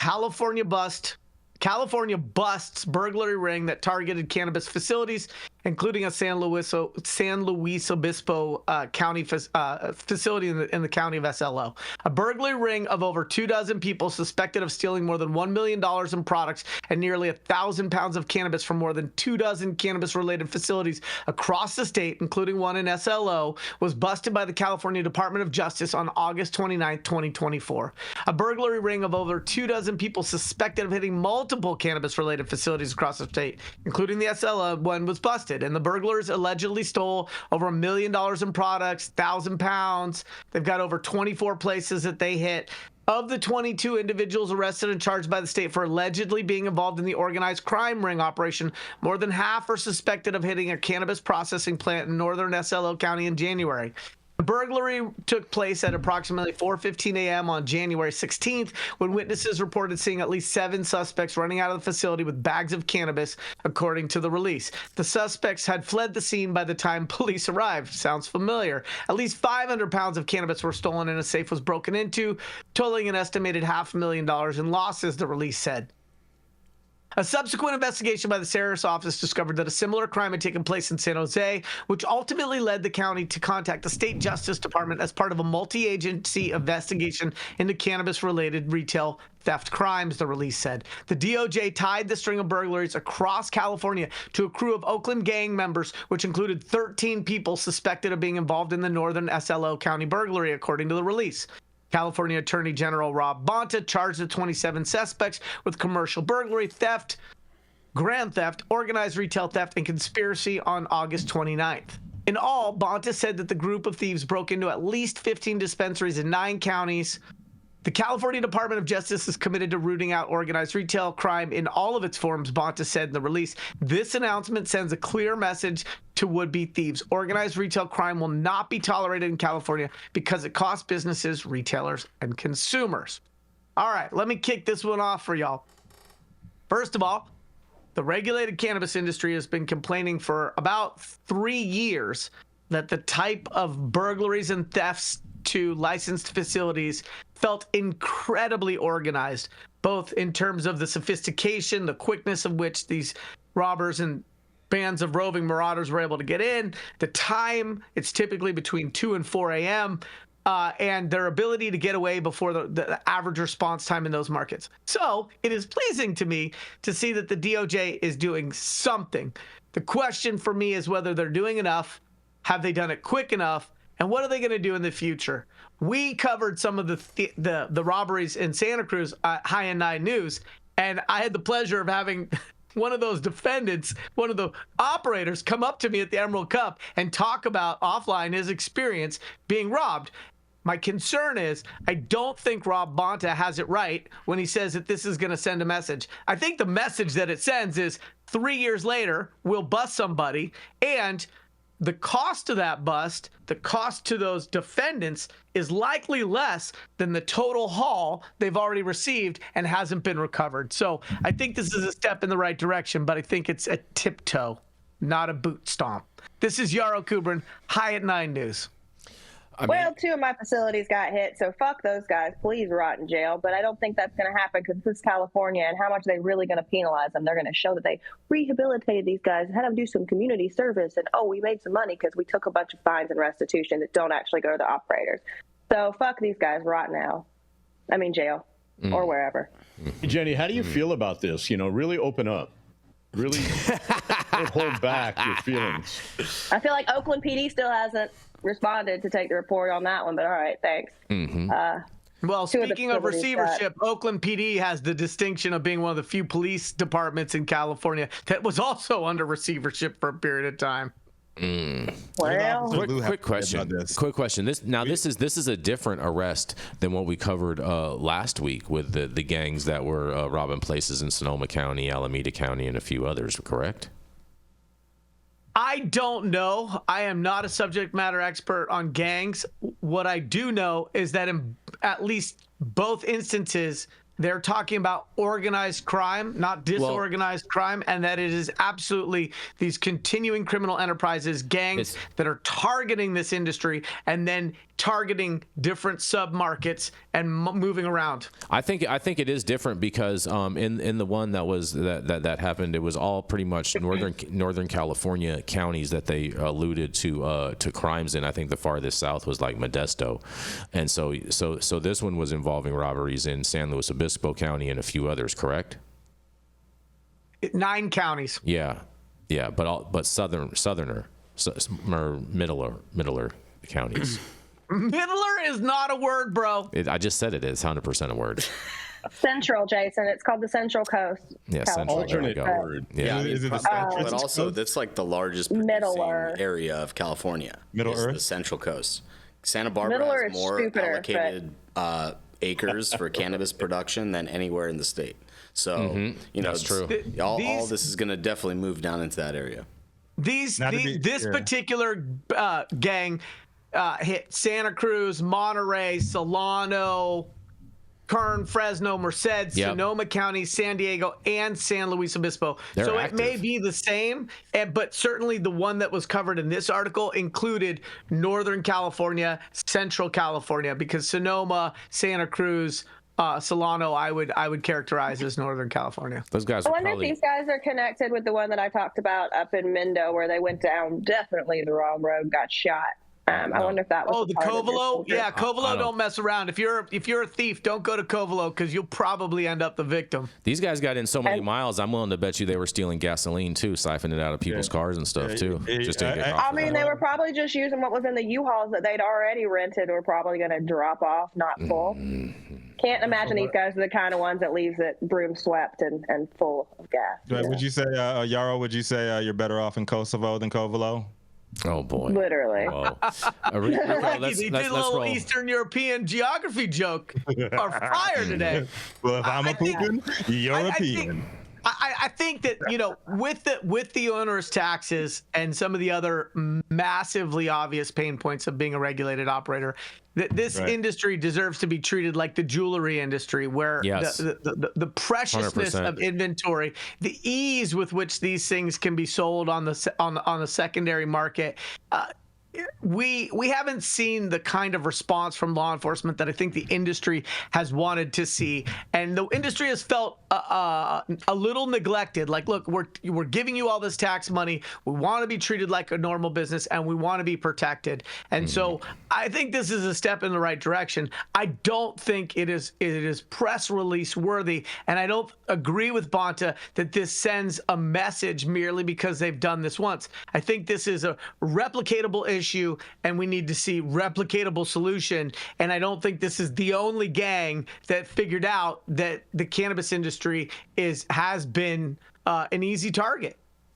California busts burglary ring that targeted cannabis facilities, including a San Luis Obispo county facility in the county of SLO. A burglary ring of over 24 people suspected of stealing more than $1 million in products and nearly 1,000 pounds of cannabis from more than 24 cannabis-related facilities across the state, including one in SLO, was busted by the California Department of Justice on August 29, 2024. A burglary ring of over 24 people suspected of hitting multiple cannabis-related facilities across the state, including the SLO one, was busted. And the burglars allegedly stole over $1 million in products, 1,000 pounds. They've got over 24 places that they hit. Of the 22 individuals arrested and charged by the state for allegedly being involved in the organized crime ring operation, more than half are suspected of hitting a cannabis processing plant in northern SLO County in January. The burglary took place at approximately 4:15 a.m. on January 16th, when witnesses reported seeing at least 7 suspects running out of the facility with bags of cannabis, according to the release. The suspects had fled the scene by the time police arrived. Sounds familiar. At least 500 pounds of cannabis were stolen and a safe was broken into, totaling an estimated $500,000 in losses, the release said. A subsequent investigation by the sheriff's office discovered that a similar crime had taken place in San Jose, which ultimately led the county to contact the state justice department as part of a multi-agency investigation into cannabis-related retail theft crimes, the release said. The DOJ tied the string of burglaries across California to a crew of Oakland gang members, which included 13 people suspected of being involved in the northern SLO County burglary, according to the release. California Attorney General Rob Bonta charged the 27 suspects with commercial burglary, theft, grand theft, organized retail theft, and conspiracy on August 29th. In all, Bonta said that the group of thieves broke into at least 15 dispensaries in 9 counties. The California Department of Justice is committed to rooting out organized retail crime in all of its forms, Bonta said in the release. This announcement sends a clear message to would-be thieves. Organized retail crime will not be tolerated in California because it costs businesses, retailers, and consumers. All right, let me kick this one off for y'all. First of all, the regulated cannabis industry has been complaining for about 3 years that the type of burglaries and thefts to licensed facilities felt incredibly organized, both in terms of the sophistication, the quickness of which these robbers and bands of roving marauders were able to get in, the time, it's typically between 2 and 4 a.m., and their ability to get away before the average response time in those markets. So it is pleasing to me to see that the DOJ is doing something. The question for me is whether they're doing enough, have they done it quick enough, and what are they going to do in the future? We covered some of the robberies in Santa Cruz at High and 9 News, and I had the pleasure of having one of those defendants, one of the operators, come up to me at the Emerald Cup and talk about offline his experience being robbed. My concern is I don't think Rob Bonta has it right when he says that this is going to send a message. I think the message that it sends is 3 years later, we'll bust somebody, and the cost of that bust, the cost to those defendants, is likely less than the total haul they've already received and hasn't been recovered. So I think this is a step in the right direction, but I think it's a tiptoe, not a boot stomp. This is Yarrow Kubrin, High at 9 News. Well, 2 of my facilities got hit, so fuck those guys. Please rot in jail. But I don't think that's going to happen because this is California, and how much are they really going to penalize them? They're going to show that they rehabilitated these guys, had them do some community service, and, oh, we made some money because we took a bunch of fines and restitution that don't actually go to the operators. So fuck these guys, rot now. I mean, jail or wherever. Hey, Jenny, how do you feel about this? You know, really open up. Really don't hold back your feelings. I feel like Oakland PD still hasn't responded to take the report on that one, but all right, thanks. Well, speaking of receivership, Oakland PD has the distinction of being one of the few police departments in California that was also under receivership for a period of time. Well, quick question. This is a different arrest than what we covered last week with the gangs that were robbing places in Sonoma County, Alameda County, and a few others, correct? I don't know. I am not a subject matter expert on gangs. What I do know is that in at least both instances, they're talking about organized crime, not disorganized crime, and that it is absolutely these continuing criminal enterprises, gangs that are targeting this industry and then targeting different sub-markets and moving around? I think it is different because in the one that happened, it was all pretty much northern California counties that they alluded to crimes in. I think the farthest south was like Modesto, and so this one was involving robberies in San Luis Obispo County and a few others. Correct? 9 counties. Yeah, but southerner or middler counties. Middler is not a word, bro. I just said it is 100% a word. Central, Jason. It's called the Central Coast. Yeah, Central. Alternate word. Yeah. Is it the But also, that's like the largest producing area of California. Middle is Earth? The Central Coast. Santa Barbara Middle has Earth more stupider, allocated acres for cannabis production than anywhere in the state. So, That's true. All this is going to definitely move down into that area. This particular gang hit Santa Cruz, Monterey, Solano, Kern, Fresno, Merced, Sonoma County, San Diego, and San Luis Obispo. They're active. It may be the same, but certainly the one that was covered in this article included Northern California, Central California, because Sonoma, Santa Cruz, Solano, I would characterize as Northern California. Those guys. I wonder if these guys are connected with the one that I talked about up in Mendo, where they went down definitely the wrong road, got shot. I wonder if that was. Oh, the Covelo? Yeah, Covelo don't mess around. If you're a thief, don't go to Covelo because you'll probably end up the victim. These guys got in so many miles. I'm willing to bet you they were stealing gasoline too, siphoning it out of people's cars and stuff too. Just to get I mean, they were probably just using what was in the U-Hauls that they'd already rented. Were probably going to drop off, not full. Can't imagine these guys are the kind of ones that leaves it broom swept and full of gas. Would you say, Yarrow? Would you say you're better off in Kosovo than Covelo? Oh boy! Literally. Whoa. He did a little Eastern European geography joke. Or fire today. Well, if I'm a Putin, you're a European. I think that, with the onerous taxes and some of the other massively obvious pain points of being a regulated operator, that this industry deserves to be treated like the jewelry industry, where the preciousness 100%. of inventory, the ease with which these things can be sold on the secondary market. We haven't seen the kind of response from law enforcement that I think the industry has wanted to see, and the industry has felt a little neglected. Like, look, we're giving you all this tax money. We want to be treated like a normal business, and we want to be protected. And so I think this is a step in the right direction. I don't think it is press release worthy, and I don't agree with Bonta that this sends a message merely because they've done this once. I think this is a replicatable issue, and we need to see replicatable solution. And I don't think this is the only gang that figured out that the cannabis industry has been an easy target.